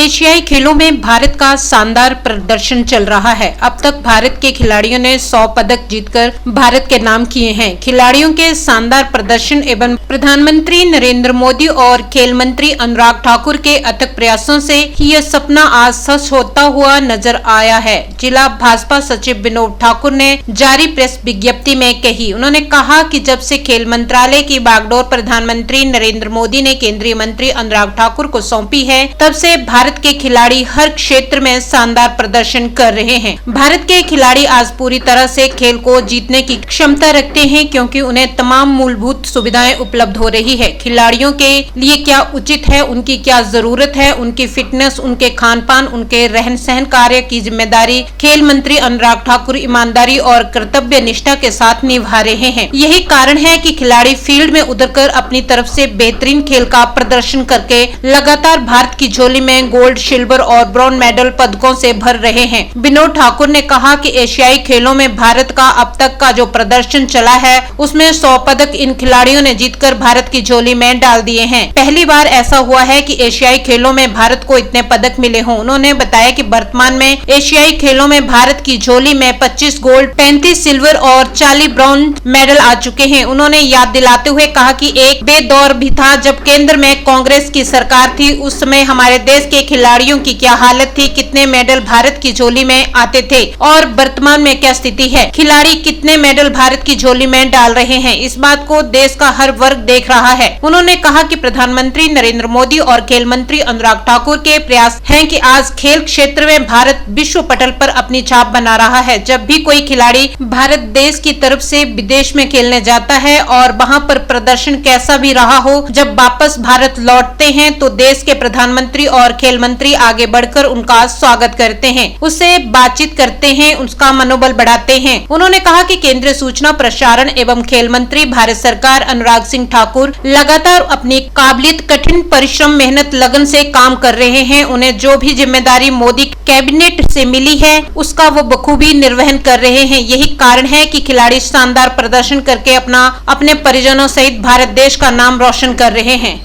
एशियाई खेलों में भारत का शानदार प्रदर्शन चल रहा है। अब तक भारत के खिलाड़ियों ने 100 पदक जीतकर भारत के नाम किए हैं। खिलाड़ियों के शानदार प्रदर्शन एवं प्रधानमंत्री नरेंद्र मोदी और खेल मंत्री अनुराग ठाकुर के अथक प्रयासों से यह सपना आज सच होता हुआ नजर आया है। जिला भाजपा सचिव विनोद ठाकुर ने जारी प्रेस विज्ञप्ति में कही। उन्होंने कहा कि जब से खेल मंत्रालय की बागडोर प्रधानमंत्री नरेंद्र मोदी ने केंद्रीय मंत्री अनुराग ठाकुर को सौंपी है, तब से भारत के खिलाड़ी हर क्षेत्र में शानदार प्रदर्शन कर रहे हैं। भारत के खिलाड़ी आज पूरी तरह से खेल को जीतने की क्षमता रखते हैं, क्योंकि उन्हें तमाम मूलभूत सुविधाएं उपलब्ध हो रही है। खिलाड़ियों के लिए क्या उचित है, उनकी क्या जरूरत है, उनकी फिटनेस, उनके खान पान, उनके रहन सहन कार्य की जिम्मेदारी खेल मंत्री अनुराग ठाकुर ईमानदारी और कर्तव्य निष्ठा के साथ निभा रहे हैं। यही कारण है कि खिलाड़ी फील्ड में उतरकर अपनी तरफ से बेहतरीन खेल का प्रदर्शन करके लगातार भारत की झोली में गोल्ड, सिल्वर और ब्रॉन्ज मेडल पदकों से भर रहे हैं। विनोद ठाकुर ने कहा कि एशियाई खेलों में भारत का अब तक का जो प्रदर्शन चला है, उसमें 100 पदक इन खिलाड़ियों ने जीतकर भारत की झोली में डाल दिए हैं। पहली बार ऐसा हुआ है कि एशियाई खेलों में भारत को इतने पदक मिले हों। उन्होंने बताया कि वर्तमान में एशियाई खेलों में भारत की झोली में 25 गोल्ड, 35 सिल्वर और 40 ब्रॉन्ज मेडल आ चुके हैं। उन्होंने याद दिलाते हुए कहा कि एक दौर भी था जब केंद्र में कांग्रेस की सरकार थी। उस समय हमारे देश के खिलाड़ियों की क्या हालत थी, कितने मेडल भारत की झोली में आते थे और वर्तमान में क्या स्थिति है, खिलाड़ी कितने मेडल भारत की झोली में डाल रहे हैं। इस बात को देश का हर वर्ग देख रहा है। उन्होंने कहा कि प्रधानमंत्री नरेंद्र मोदी और खेल मंत्री अनुराग ठाकुर के प्रयास हैं कि आज खेल क्षेत्र में भारत विश्व पटल पर अपनी छाप बना रहा है। जब भी कोई खिलाड़ी भारत देश की तरफ से विदेश में खेलने जाता है और वहां पर प्रदर्शन कैसा भी रहा हो, जब वापस भारत लौटते हैं तो देश के प्रधानमंत्री और खेल मंत्री आगे बढ़कर उनका स्वागत करते हैं, उससे बातचीत करते हैं, उसका मनोबल बढ़ाते हैं। उन्होंने कहा कि केंद्रीय सूचना प्रसारण एवं खेल मंत्री भारत सरकार अनुराग सिंह ठाकुर लगातार अपनी काबिलियत, कठिन परिश्रम, मेहनत, लगन से काम कर रहे हैं। उन्हें जो भी जिम्मेदारी मोदी कैबिनेट से मिली है, उसका वो बखूबी निर्वहन कर रहे हैं। यही कारण है कि खिलाड़ी शानदार प्रदर्शन करके अपने परिजनों सहित भारत देश का नाम रोशन कर रहे हैं।